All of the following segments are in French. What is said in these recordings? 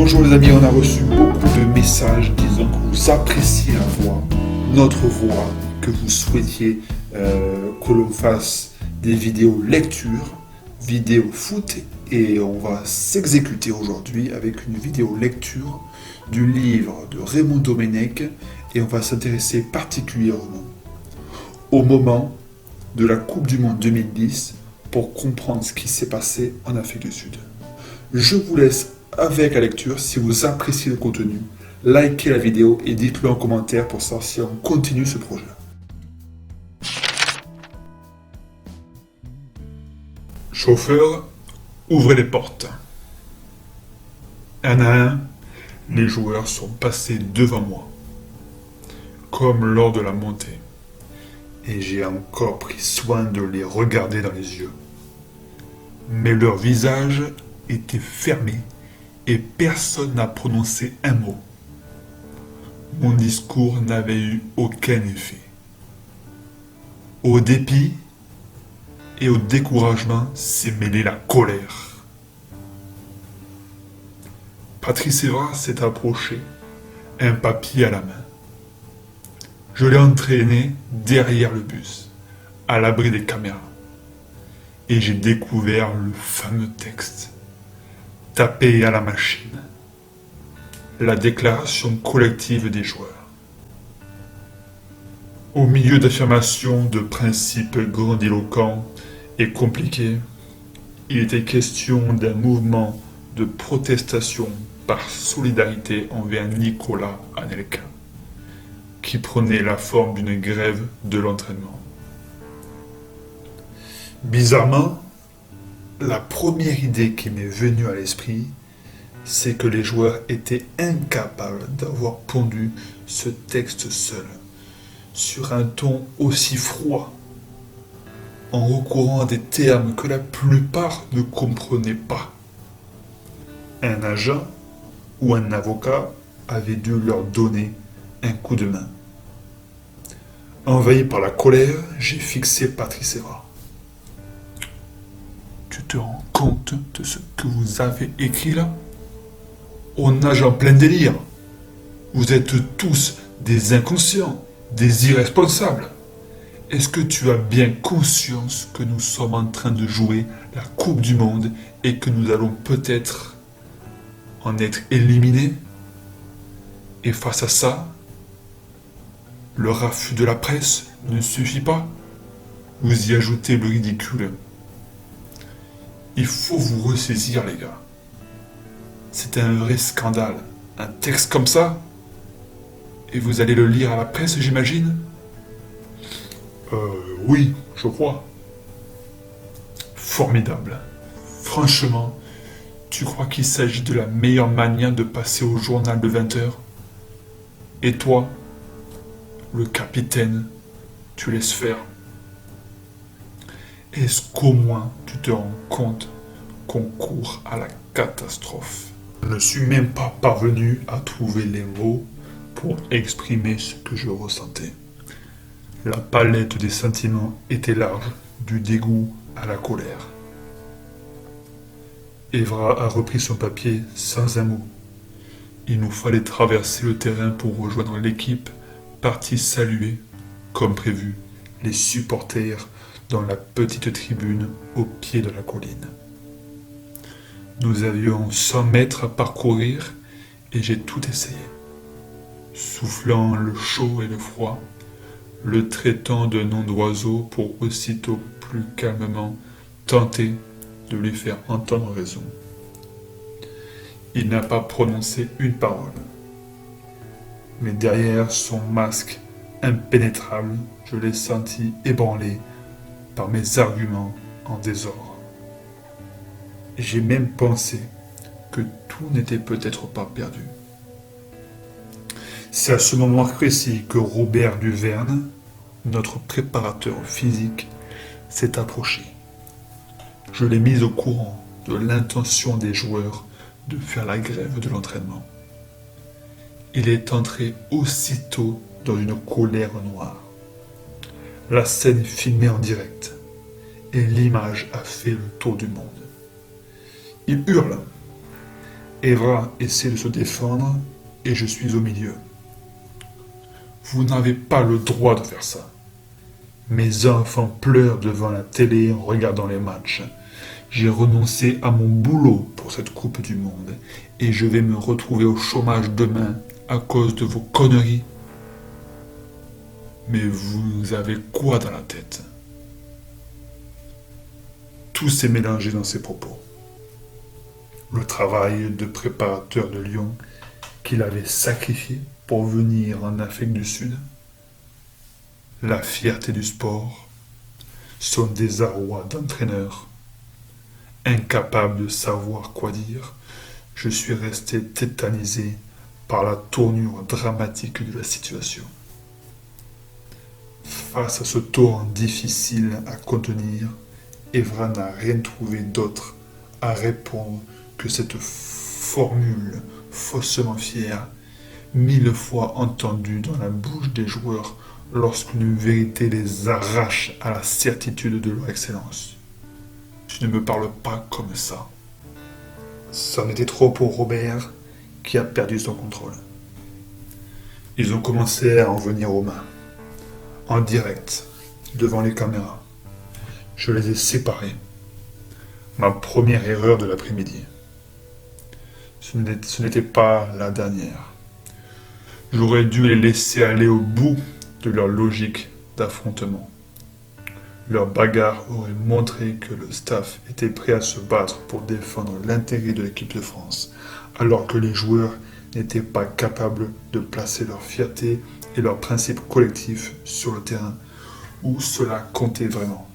Bonjour les amis, on a reçu beaucoup de messages disant que vous appréciez la voix, notre voix, que vous souhaitiez que l'on fasse des vidéos lecture, vidéos foot, et on va s'exécuter aujourd'hui avec une vidéo lecture du livre de Raymond Domenech, et on va s'intéresser particulièrement au moment de la Coupe du Monde 2010 pour comprendre ce qui s'est passé en Afrique du Sud. Je vous laisse avec la lecture. Si vous appréciez le contenu, likez la vidéo et dites-le en commentaire pour savoir si on continue ce projet. Chauffeur, ouvrez les portes. Un à un, les joueurs sont passés devant moi, comme lors de la montée, et j'ai encore pris soin de les regarder dans les yeux. Mais leurs visages étaient fermés et personne n'a prononcé un mot. Mon discours n'avait eu aucun effet. Au dépit et au découragement s'est mêlée la colère. Patrice Evra s'est approché, un papier à la main. Je l'ai entraîné derrière le bus, à l'abri des caméras. Et j'ai découvert le fameux texte, tapé à la machine. La déclaration collective des joueurs. Au milieu d'affirmations de principes grandiloquents et compliqués, il était question d'un mouvement de protestation par solidarité envers Nicolas Anelka, qui prenait la forme d'une grève de l'entraînement. Bizarrement, la première idée qui m'est venue à l'esprit, c'est que les joueurs étaient incapables d'avoir pondu ce texte seul, sur un ton aussi froid, en recourant à des termes que la plupart ne comprenaient pas. Un agent ou un avocat avait dû leur donner un coup de main. Envahi par la colère, j'ai fixé Patrice Evra. Tu te rends compte de ce que vous avez écrit là? On nage en plein délire. Vous êtes tous des inconscients, des irresponsables. Est-ce que tu as bien conscience que nous sommes en train de jouer la Coupe du Monde et que nous allons peut-être en être éliminés? Et face à ça, le raffut de la presse ne suffit pas. Vous y ajoutez le ridicule. Il faut vous ressaisir, les gars. C'est un vrai scandale. Un texte comme ça? Et vous allez le lire à la presse, j'imagine? Oui, je crois. Formidable. Franchement, tu crois qu'il s'agit de la meilleure manière de passer au journal de 20h? Et toi, le capitaine, tu laisses faire? Est-ce qu'au moins tu te rends compte qu'on court à la catastrophe? Je ne suis même pas parvenu à trouver les mots pour exprimer ce que je ressentais. La palette des sentiments était large, du dégoût à la colère. Evra a repris son papier sans un mot. Il nous fallait traverser le terrain pour rejoindre l'équipe, partie saluer, comme prévu, les supporters dans la petite tribune au pied de la colline. Nous avions 100 mètres à parcourir et j'ai tout essayé. Soufflant le chaud et le froid, le traitant de nom d'oiseau pour aussitôt plus calmement tenter de lui faire entendre raison. Il n'a pas prononcé une parole. Mais derrière son masque impénétrable, je l'ai senti ébranlé par mes arguments en désordre. J'ai même pensé que tout n'était peut-être pas perdu. C'est à ce moment précis que Robert Duverne, notre préparateur physique, s'est approché. Je l'ai mis au courant de l'intention des joueurs de faire la grève de l'entraînement. Il est entré aussitôt dans une colère noire. La scène filmée en direct, et l'image a fait le tour du monde. Il hurle. Evra essaie de se défendre et je suis au milieu. Vous n'avez pas le droit de faire ça. Mes enfants pleurent devant la télé en regardant les matchs. J'ai renoncé à mon boulot pour cette Coupe du Monde et je vais me retrouver au chômage demain à cause de vos conneries. Mais vous avez quoi dans la tête? Tout s'est mélangé dans ses propos. Le travail de préparateur de Lyon qu'il avait sacrifié pour venir en Afrique du Sud, la fierté du sport, son désarroi d'entraîneur, incapable de savoir quoi dire, je suis resté tétanisé par la tournure dramatique de la situation. Face à ce torrent difficile à contenir, Evra n'a rien trouvé d'autre à répondre que cette formule faussement fière, 1000 fois entendue dans la bouche des joueurs lorsqu'une vérité les arrache à la certitude de leur excellence. Tu ne me parles pas comme ça. C'en était trop pour Robert, qui a perdu son contrôle. Ils ont commencé à en venir aux mains, en direct, devant les caméras. Je les ai séparés. Ma première erreur de l'après-midi. Ce n'était pas la dernière. J'aurais dû les laisser aller au bout de leur logique d'affrontement. Leur bagarre aurait montré que le staff était prêt à se battre pour défendre l'intérêt de l'équipe de France, alors que les joueurs n'étaient pas capables de placer leur fierté et leurs principes collectifs sur le terrain, où cela comptait vraiment.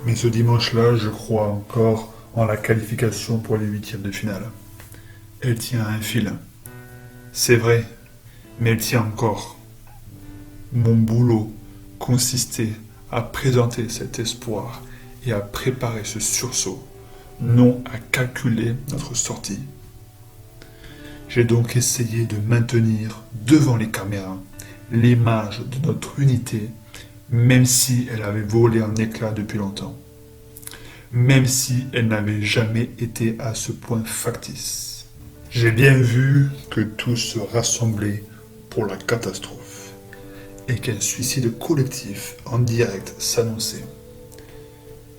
Mais ce dimanche-là, je crois encore en la qualification pour les huitièmes de finale. Elle tient à un fil. C'est vrai, mais elle tient encore. Mon boulot consistait à présenter cet espoir et à préparer ce sursaut, non à calculer notre sortie. J'ai donc essayé de maintenir devant les caméras l'image de notre unité, même si elle avait volé en éclats depuis longtemps, même si elle n'avait jamais été à ce point factice. J'ai bien vu que tout se rassemblait pour la catastrophe et qu'un suicide collectif en direct s'annonçait.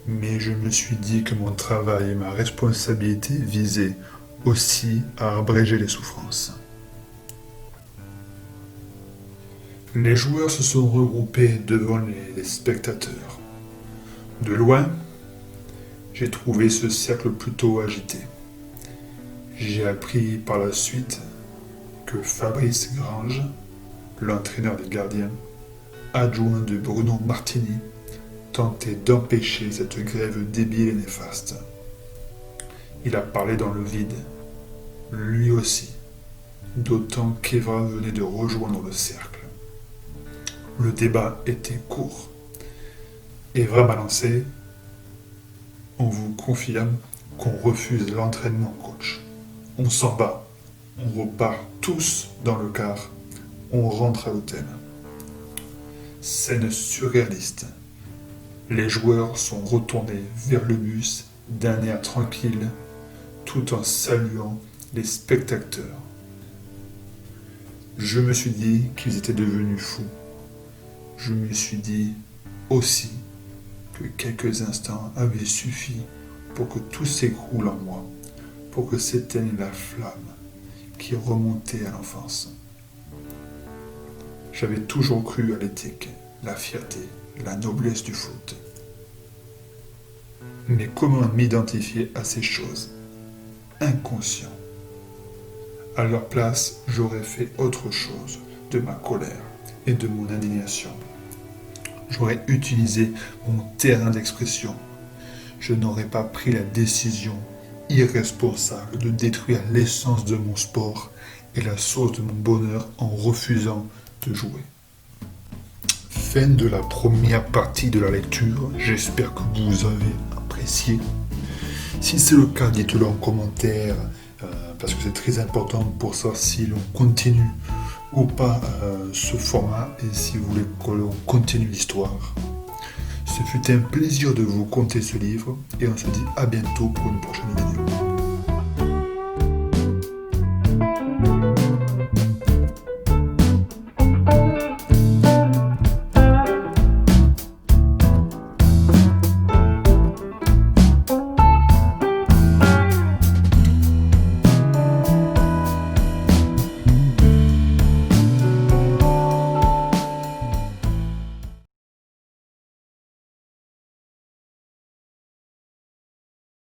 Mais je me suis dit que mon travail et ma responsabilité visaient aussi à abréger les souffrances. Les joueurs se sont regroupés devant les spectateurs. De loin, j'ai trouvé ce cercle plutôt agité. J'ai appris par la suite que Fabrice Grange, l'entraîneur des gardiens, adjoint de Bruno Martini, tentait d'empêcher cette grève débile et néfaste. Il a parlé dans le vide, lui aussi, d'autant qu'Evra venait de rejoindre le cercle. Le débat était court. Evra balançait « On vous confirme qu'on refuse l'entraînement, coach. On s'en bat. On repart tous dans le car. On rentre à l'hôtel. » Scène surréaliste. Les joueurs sont retournés vers le bus d'un air tranquille, tout en saluant les spectateurs. Je me suis dit qu'ils étaient devenus fous. Je me suis dit aussi que quelques instants avaient suffi pour que tout s'écroule en moi, pour que s'éteigne la flamme qui remontait à l'enfance. J'avais toujours cru à l'éthique, la fierté, la noblesse du foot. Mais comment m'identifier à ces choses? Inconscient. À leur place, j'aurais fait autre chose de ma colère et de mon indignation. J'aurais utilisé mon terrain d'expression. Je n'aurais pas pris la décision irresponsable de détruire l'essence de mon sport et la source de mon bonheur en refusant de jouer. Fin de la première partie de la lecture. J'espère que vous avez apprécié. Si c'est le cas, dites-le en commentaire parce que c'est très important pour savoir si l'on continue ou pas ce format et si vous voulez que l'on continue l'histoire. Ce fut un plaisir de vous conter ce livre et on se dit à bientôt pour une prochaine vidéo.